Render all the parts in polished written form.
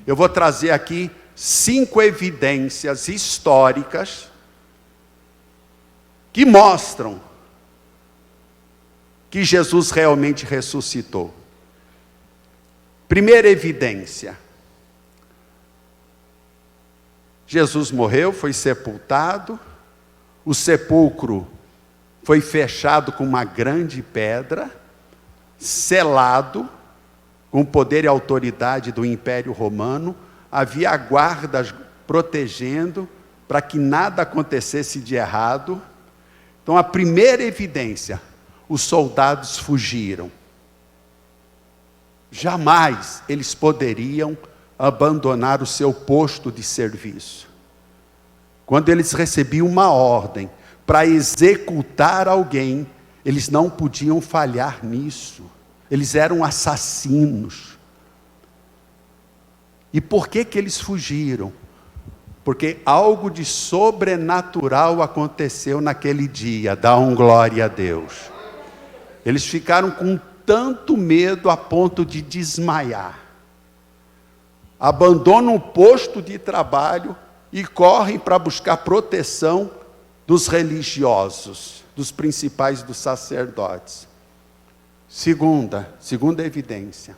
Eu vou trazer aqui 5 evidências históricas que mostram que Jesus realmente ressuscitou. Primeira evidência: Jesus morreu, foi sepultado, o sepulcro foi fechado com uma grande pedra, selado, com o poder e autoridade do Império Romano, havia guardas protegendo para que nada acontecesse de errado. Então, a primeira evidência: os soldados fugiram. Jamais eles poderiam abandonar o seu posto de serviço. Quando eles recebiam uma ordem para executar alguém, eles não podiam falhar nisso. Eles eram assassinos. E por que eles fugiram? Porque algo de sobrenatural aconteceu naquele dia. Dá glória a Deus. Eles ficaram com tanto medo a ponto de desmaiar. Abandonam o posto de trabalho e correm para buscar proteção dos religiosos, dos principais dos sacerdotes. Segunda evidência,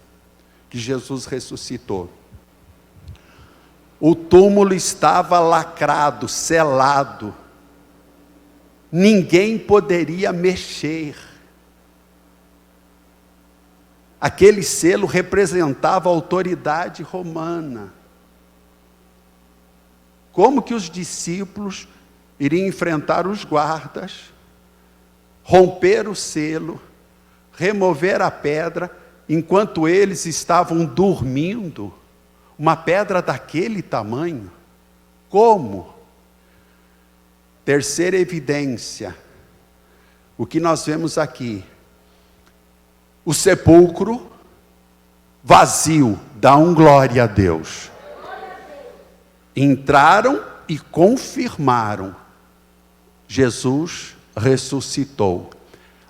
que Jesus ressuscitou. O túmulo estava lacrado, selado. Ninguém poderia mexer. Aquele selo representava a autoridade romana. Como que os discípulos iriam enfrentar os guardas, romper o selo, remover a pedra, enquanto eles estavam dormindo? Uma pedra daquele tamanho? Como? Terceira evidência, o que nós vemos aqui: o sepulcro vazio. Dá glória a Deus. Entraram e confirmaram: Jesus ressuscitou.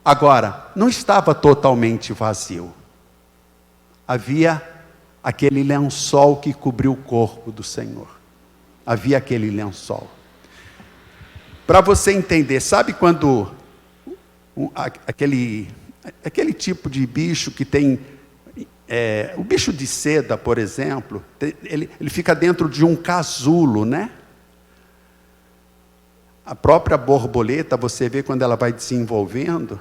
Agora, não estava totalmente vazio. Havia aquele lençol que cobriu o corpo do Senhor. Havia aquele lençol. Para você entender, sabe quando aquele tipo de bicho que tem, o bicho de seda, por exemplo, ele fica dentro de um casulo, né? A própria borboleta, você vê quando ela vai desenvolvendo,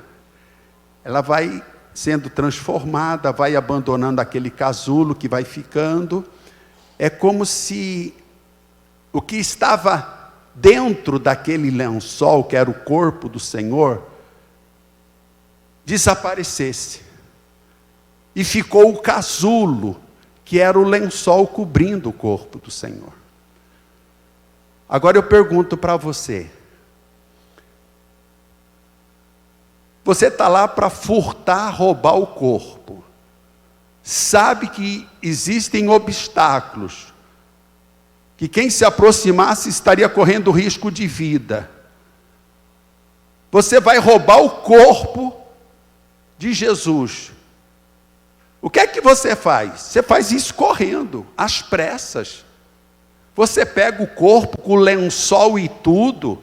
ela vai sendo transformada, vai abandonando aquele casulo que vai ficando. É como se o que estava dentro daquele lençol, que era o corpo do Senhor, desaparecesse. E ficou o casulo, que era o lençol cobrindo o corpo do Senhor. Agora eu pergunto para você: você está lá para furtar, roubar o corpo, sabe que existem obstáculos, que quem se aproximasse estaria correndo risco de vida. Você vai roubar o corpo de Jesus. O que é que você faz? Você faz isso correndo, às pressas. Você pega o corpo com o lençol e tudo,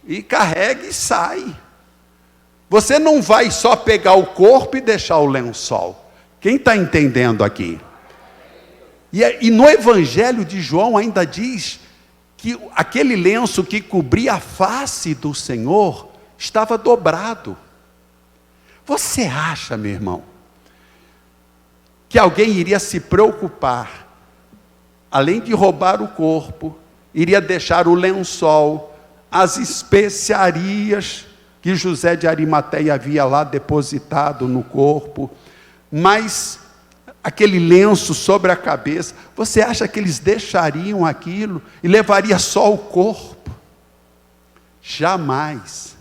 e carrega e sai. Você não vai só pegar o corpo e deixar o lençol. Quem está entendendo aqui? E no Evangelho de João ainda diz que aquele lenço que cobria a face do Senhor estava dobrado. Você acha, meu irmão, que alguém iria se preocupar, além de roubar o corpo, iria deixar o lençol, as especiarias que José de Arimateia havia lá depositado no corpo, mas aquele lenço sobre a cabeça? Você acha que eles deixariam aquilo e levaria só o corpo? Jamais,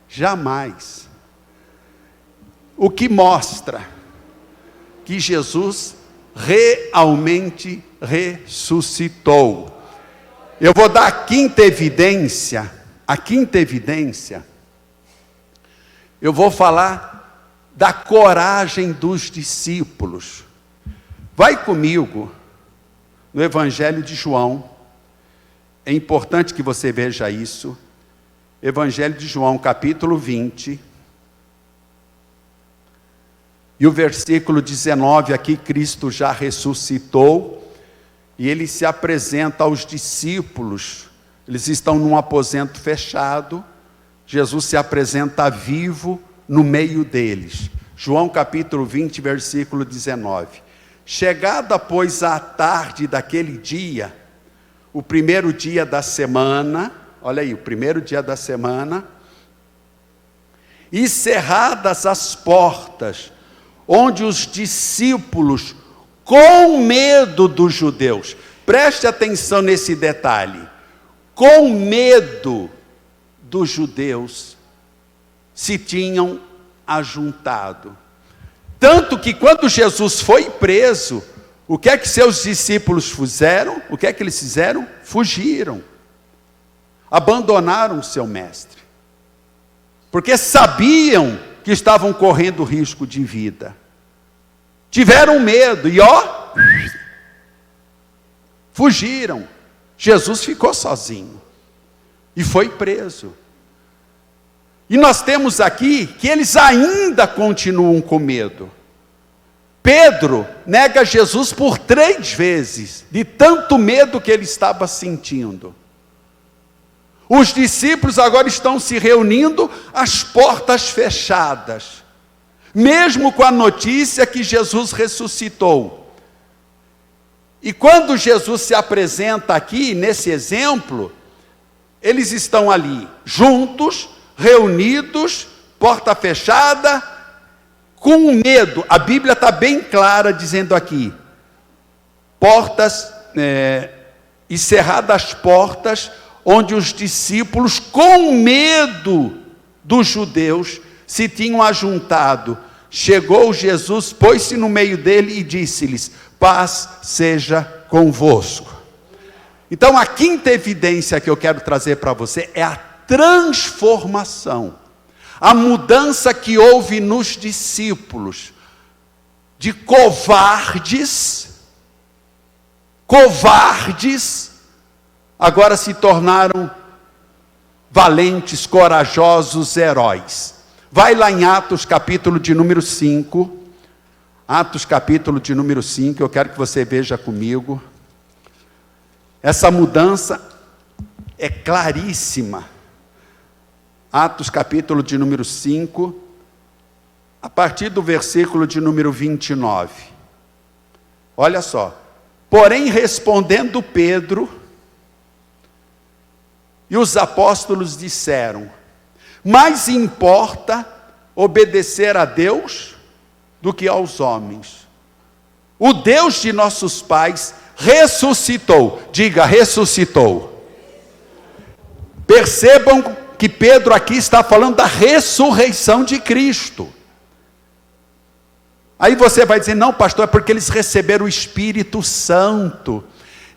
jamais. O que mostra que Jesus realmente ressuscitou. Eu vou dar a quinta evidência. Eu vou falar da coragem dos discípulos. Vai comigo no Evangelho de João. É importante que você veja isso. Evangelho de João, capítulo 20. E o versículo 19, aqui Cristo já ressuscitou. E ele se apresenta aos discípulos. Eles estão num aposento fechado. Jesus se apresenta vivo no meio deles. João capítulo 20, versículo 19. Chegada, pois, a tarde daquele dia, o primeiro dia da semana, olha aí, o primeiro dia da semana, e cerradas as portas, onde os discípulos, com medo dos judeus, preste atenção nesse detalhe, com medo dos judeus, se tinham ajuntado. Tanto que quando Jesus foi preso, o que é que seus discípulos fizeram? O que é que eles fizeram? Fugiram. Abandonaram seu mestre. Porque sabiam que estavam correndo risco de vida. Tiveram medo e fugiram. Jesus ficou sozinho. E foi preso. E nós temos aqui que eles ainda continuam com medo. Pedro nega Jesus por 3 vezes, de tanto medo que ele estava sentindo. Os discípulos agora estão se reunindo, as portas fechadas, mesmo com a notícia que Jesus ressuscitou. E quando Jesus se apresenta aqui, nesse exemplo, eles estão ali, juntos, reunidos, porta fechada, com medo. A Bíblia está bem clara dizendo aqui, portas, e cerradas as portas, onde os discípulos, com medo dos judeus, se tinham ajuntado. Chegou Jesus, pôs-se no meio dele e disse-lhes, paz seja convosco. Então a quinta evidência que eu quero trazer para você é a transformação, a mudança que houve nos discípulos, de covardes, agora se tornaram valentes, corajosos, heróis. Vai lá em Atos capítulo de número 5, Atos capítulo de número 5, eu quero que você veja comigo. Essa mudança é claríssima. Atos capítulo de número 5, a partir do versículo de número 29. Olha só. Porém, respondendo Pedro, e os apóstolos disseram, mais importa obedecer a Deus do que aos homens. O Deus de nossos pais ressuscitou. Diga, ressuscitou. Percebam que Pedro aqui está falando da ressurreição de Cristo. Aí você vai dizer, não pastor, é porque eles receberam o Espírito Santo,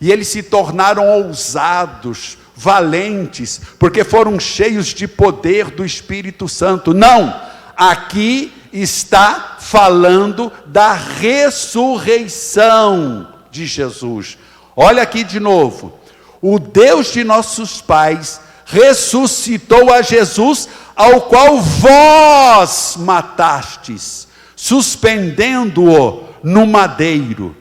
e eles se tornaram ousados, valentes, porque foram cheios de poder do Espírito Santo. Não, aqui está falando da ressurreição de Jesus. Olha aqui de novo, o Deus de nossos pais ressuscitou a Jesus, ao qual vós matastes, suspendendo-o no madeiro.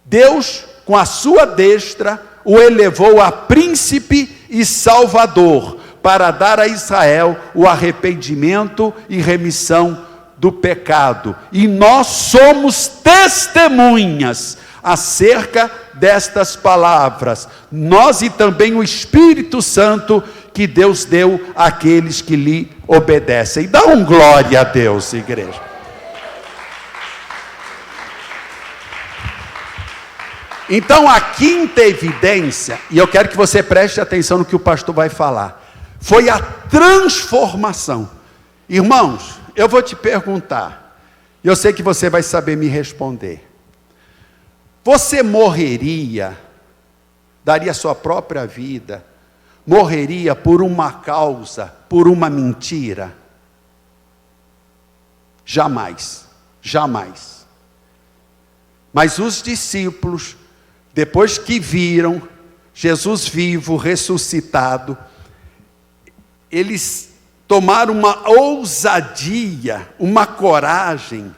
Deus, com a sua destra, o elevou a príncipe e salvador, para dar a Israel o arrependimento e remissão do pecado. E nós somos testemunhas acerca destas palavras, nós e também o Espírito Santo que Deus deu àqueles que lhe obedecem. Dá um glória a Deus, igreja. Então a quinta evidência, e eu quero que você preste atenção no que o pastor vai falar, foi a transformação. Irmãos, eu vou te perguntar, e eu sei que você vai saber me responder. Você morreria, daria sua própria vida, morreria por uma causa, por uma mentira? Jamais, jamais. Mas os discípulos depois que viram Jesus vivo, ressuscitado, eles tomaram uma ousadia, uma coragem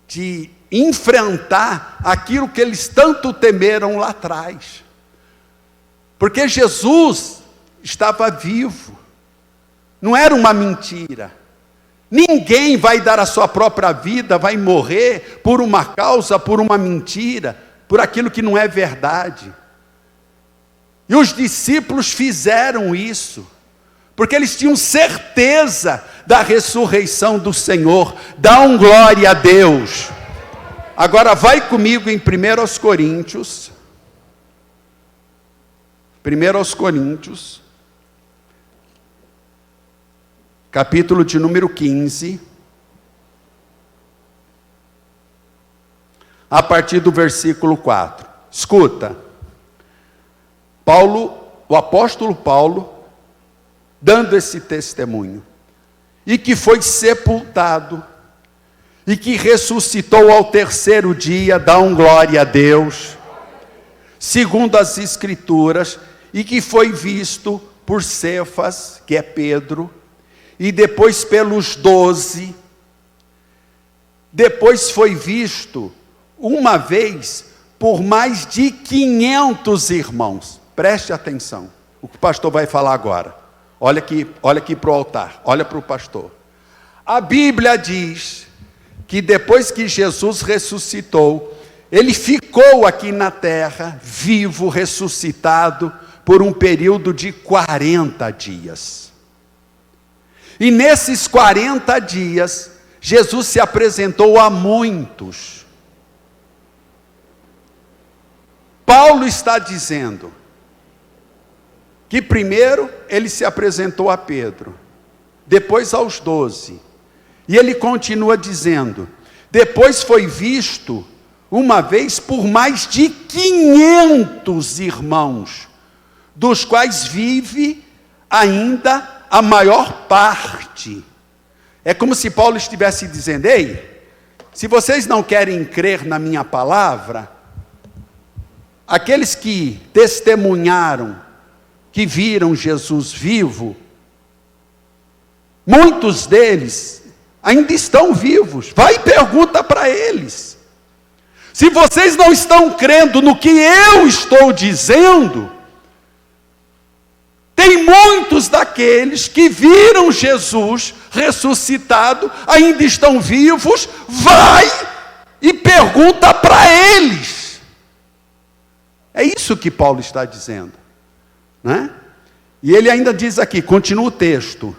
de enfrentar aquilo que eles tanto temeram lá atrás. Porque Jesus estava vivo, não era uma mentira. Ninguém vai dar a sua própria vida, vai morrer por uma causa, por uma mentira, por aquilo que não é verdade. E os discípulos fizeram isso, porque eles tinham certeza da ressurreição do Senhor. Dão glória a Deus. Agora vai comigo em 1 Coríntios. 1 Coríntios, capítulo de número 15, a partir do versículo 4. Escuta, o apóstolo Paulo, dando esse testemunho, e que foi sepultado, e que ressuscitou ao terceiro dia, dão glória a Deus, segundo as Escrituras, e que foi visto por Cefas, que é Pedro, e depois pelos 12, depois foi visto uma vez por mais de 500 irmãos. Preste atenção, o que o pastor vai falar agora. Olha aqui para o altar, olha para o pastor. A Bíblia diz que depois que Jesus ressuscitou, ele ficou aqui na terra, vivo, ressuscitado, por um período de 40 dias. E nesses 40 dias, Jesus se apresentou a muitos. Paulo está dizendo que primeiro ele se apresentou a Pedro, depois aos 12. E ele continua dizendo, depois foi visto uma vez por mais de 500 irmãos, dos quais vive ainda a maior parte. É como se Paulo estivesse dizendo, ei, se vocês não querem crer na minha palavra, aqueles que testemunharam, que viram Jesus vivo, muitos deles ainda estão vivos. Vai e pergunta para eles. Se vocês não estão crendo no que eu estou dizendo, tem muitos daqueles que viram Jesus ressuscitado, ainda estão vivos. Vai e pergunta para eles. É isso que Paulo está dizendo, né? E ele ainda diz aqui, continua o texto,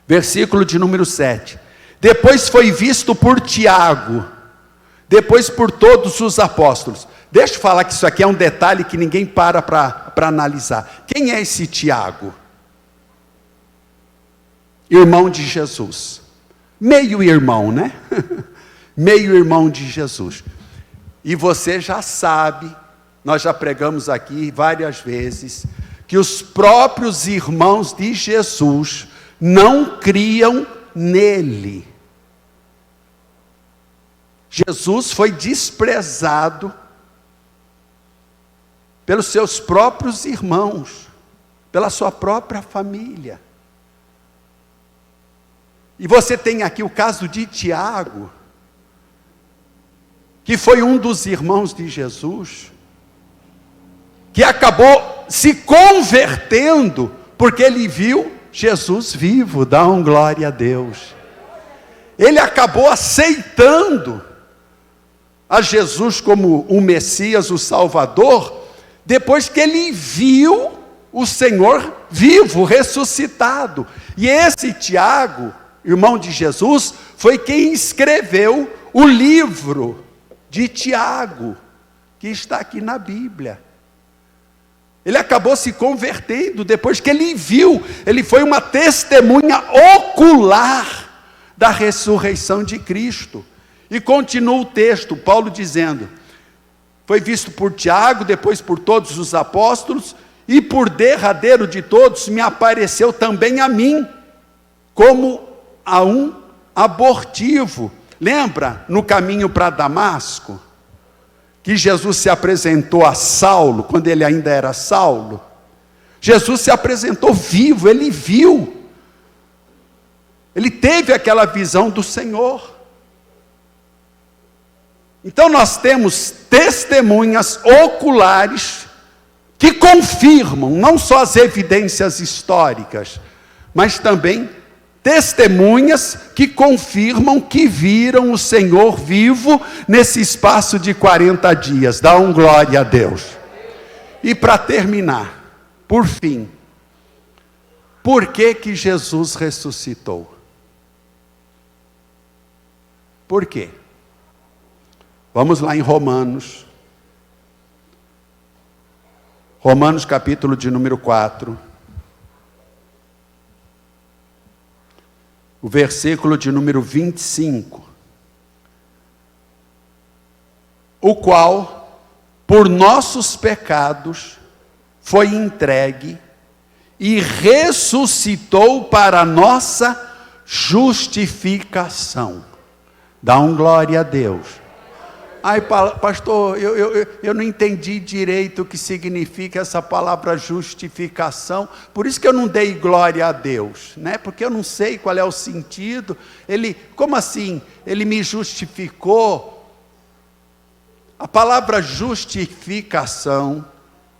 versículo de número 7. Depois foi visto por Tiago, depois por todos os apóstolos. Deixa eu falar que isso aqui é um detalhe que ninguém para analisar. Quem é esse Tiago? Irmão de Jesus. Meio irmão, né? Meio irmão de Jesus. E você já sabe, nós já pregamos aqui várias vezes, que os próprios irmãos de Jesus não criam nele. Jesus foi desprezado pelos seus próprios irmãos, pela sua própria família. E você tem aqui o caso de Tiago, que foi um dos irmãos de Jesus, que acabou se convertendo, porque ele viu Jesus vivo. Dá uma glória a Deus. Ele acabou aceitando a Jesus como o Messias, o Salvador, depois que ele viu o Senhor vivo, ressuscitado. E esse Tiago, irmão de Jesus, foi quem escreveu o livro de Tiago, que está aqui na Bíblia. Ele acabou se convertendo depois que ele viu, ele foi uma testemunha ocular da ressurreição de Cristo. E continua o texto, Paulo dizendo, foi visto por Tiago, depois por todos os apóstolos, e por derradeiro de todos me apareceu também a mim, como a um abortivo. Lembra, no caminho para Damasco, que Jesus se apresentou a Saulo, quando ele ainda era Saulo, Jesus se apresentou vivo, ele viu. Ele teve aquela visão do Senhor. Então nós temos testemunhas oculares que confirmam não só as evidências históricas, mas também testemunhas que confirmam que viram o Senhor vivo nesse espaço de 40 dias. Dá um glória a Deus. E para terminar, por fim, por que Jesus ressuscitou? Por quê? Vamos lá em Romanos. Romanos capítulo de número 4. O versículo de número 25. O qual, por nossos pecados, foi entregue e ressuscitou para a nossa justificação. Dá um glória a Deus. Ai, pastor, eu não entendi direito o que significa essa palavra justificação, por isso que eu não dei glória a Deus, né? Porque eu não sei qual é o sentido. Como assim? Ele me justificou. A palavra justificação,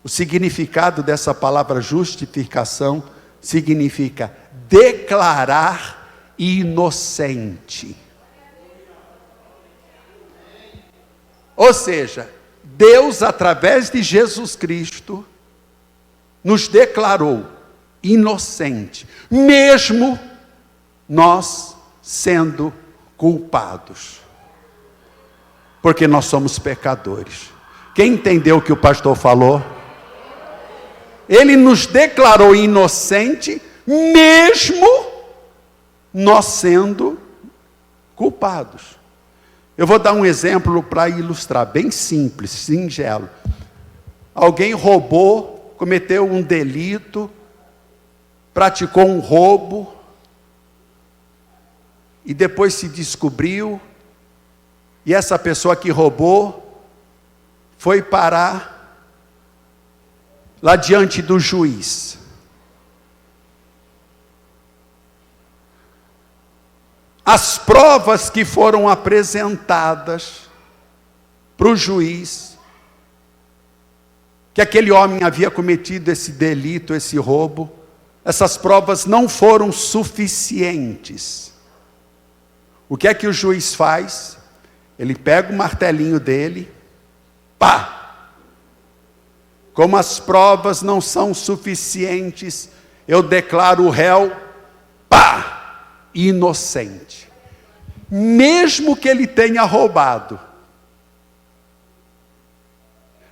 o significado dessa palavra justificação, significa declarar inocente. Ou seja, Deus, através de Jesus Cristo, nos declarou inocente, mesmo nós sendo culpados, porque nós somos pecadores. Quem entendeu o que o pastor falou? Ele nos declarou inocente, mesmo nós sendo culpados. Eu vou dar um exemplo para ilustrar, bem simples, singelo. Alguém roubou, cometeu um delito, praticou um roubo, e depois se descobriu, e essa pessoa que roubou, foi parar lá diante do juiz. As provas que foram apresentadas para o juiz, que aquele homem havia cometido esse delito, esse roubo, essas provas não foram suficientes. O que é que o juiz faz? Ele pega o martelinho dele, pá! Como as provas não são suficientes, eu declaro o réu, pá! Inocente, mesmo que ele tenha roubado,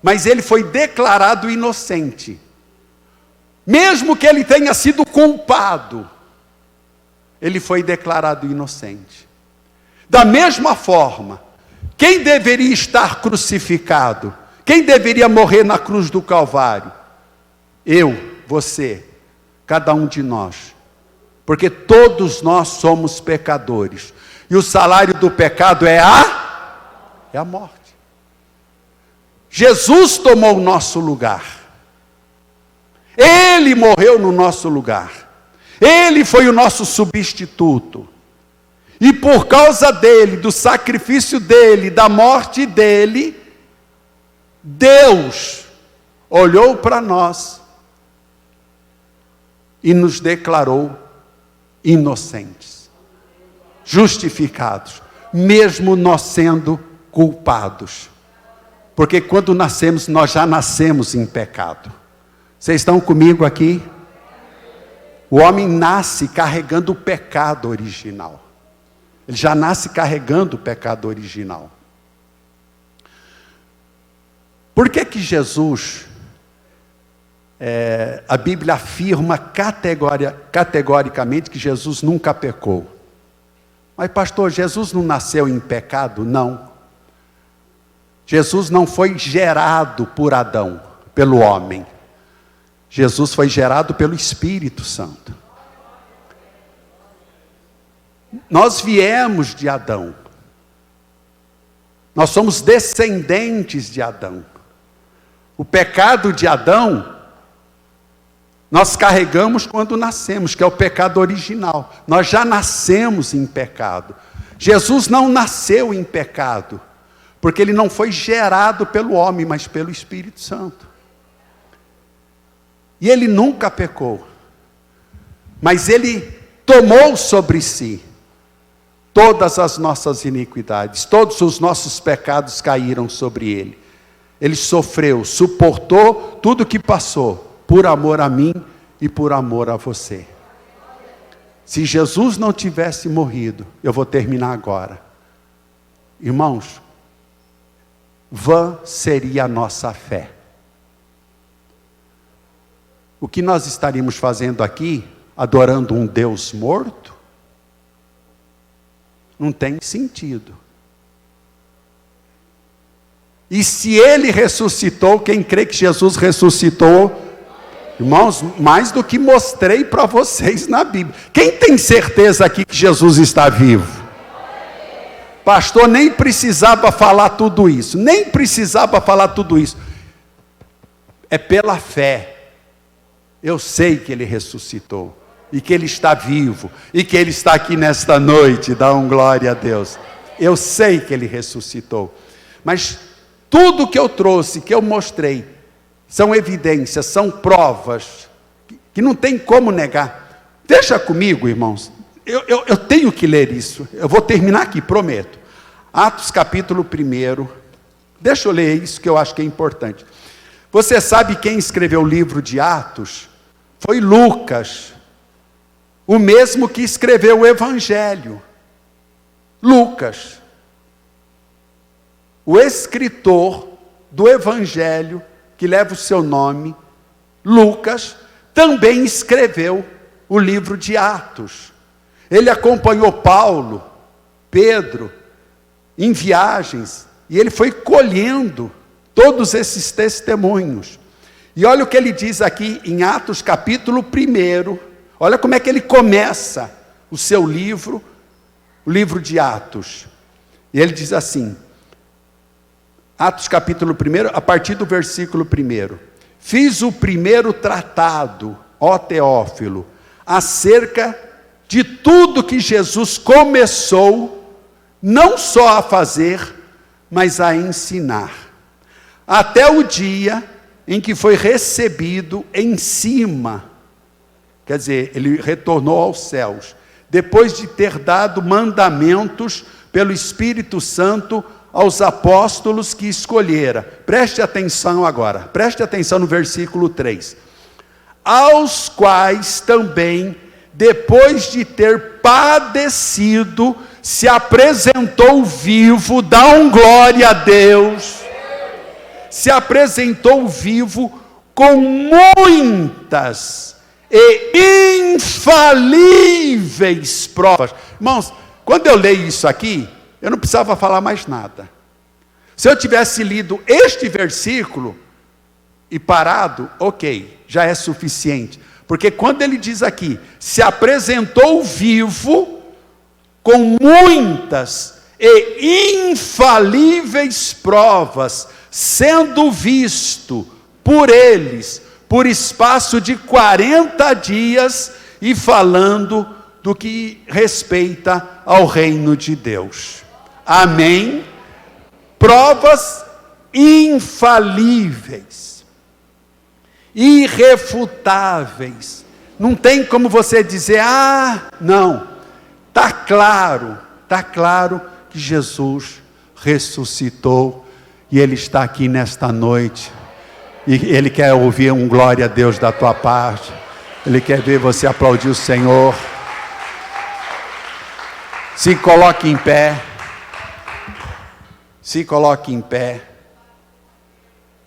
mas ele foi declarado inocente, mesmo que ele tenha sido culpado, ele foi declarado inocente. Da mesma forma, quem deveria estar crucificado, quem deveria morrer na cruz do Calvário? Eu, você, cada um de nós. Porque todos nós somos pecadores. E o salário do pecado é a morte. Jesus tomou o nosso lugar. Ele morreu no nosso lugar. Ele foi o nosso substituto. E por causa dele, do sacrifício dele, da morte dele, Deus olhou para nós e nos declarou inocentes, justificados, mesmo nós sendo culpados, porque quando nascemos, nós já nascemos em pecado. Vocês estão comigo aqui? O homem nasce carregando o pecado original, ele já nasce carregando o pecado original. Por que que Jesus, a Bíblia afirma categoricamente que Jesus nunca pecou? Mas pastor, Jesus não nasceu em pecado? Não. Jesus não foi gerado por Adão, pelo homem. Jesus foi gerado pelo Espírito Santo. Nós viemos de Adão. Nós somos descendentes de Adão. O pecado de Adão, nós carregamos quando nascemos, que é o pecado original. Nós já nascemos em pecado. Jesus não nasceu em pecado, porque ele não foi gerado pelo homem, mas pelo Espírito Santo. E ele nunca pecou, mas ele tomou sobre si todas as nossas iniquidades, todos os nossos pecados caíram sobre ele. Ele sofreu, suportou tudo que passou, por amor a mim e por amor a você. Se Jesus não tivesse morrido, eu vou terminar agora. Irmãos, vã seria a nossa fé. O que nós estaríamos fazendo aqui, adorando um Deus morto? Não tem sentido. E se ele ressuscitou, quem crê que Jesus ressuscitou, irmãos, mais do que mostrei para vocês na Bíblia. Quem tem certeza aqui que Jesus está vivo? Pastor, nem precisava falar tudo isso. Nem precisava falar tudo isso. É pela fé. Eu sei que ele ressuscitou. E que ele está vivo. E que ele está aqui nesta noite. Dá um glória a Deus. Eu sei que ele ressuscitou. Mas tudo que eu trouxe, que eu mostrei, são evidências, são provas, que não tem como negar. Deixa comigo, irmãos, eu tenho que ler isso, eu vou terminar aqui, prometo. Atos capítulo 1, deixa eu ler isso que eu acho que é importante. Você sabe quem escreveu o livro de Atos? Foi Lucas, o mesmo que escreveu o Evangelho. Lucas, o escritor do Evangelho, que leva o seu nome, Lucas, também escreveu o livro de Atos. Ele acompanhou Paulo, Pedro, em viagens, e ele foi colhendo todos esses testemunhos. E olha o que ele diz aqui em Atos capítulo 1, olha como é que ele começa o seu livro, o livro de Atos. E ele diz assim, Atos capítulo 1, a partir do versículo 1. Fiz o primeiro tratado, ó Teófilo, acerca de tudo que Jesus começou, não só a fazer, mas a ensinar, até o dia em que foi recebido em cima, quer dizer, ele retornou aos céus, depois de ter dado mandamentos pelo Espírito Santo aos apóstolos que escolhera. Preste atenção agora, preste atenção no versículo 3. Aos quais também, depois de ter padecido, se apresentou vivo, dá um glória a Deus, se apresentou vivo com muitas e infalíveis provas. Irmãos, quando eu leio isso aqui, eu não precisava falar mais nada. Se eu tivesse lido este versículo e parado, ok, já é suficiente. Porque quando ele diz aqui, se apresentou vivo com muitas e infalíveis provas, sendo visto por eles, por espaço de 40 dias, e falando do que respeita ao reino de Deus. Amém? Provas infalíveis, irrefutáveis. Não tem como você dizer, não. Está claro que Jesus ressuscitou e Ele está aqui nesta noite. E Ele quer ouvir um glória a Deus da tua parte. Ele quer ver você aplaudir o Senhor. Se coloque em pé. Se coloque em pé.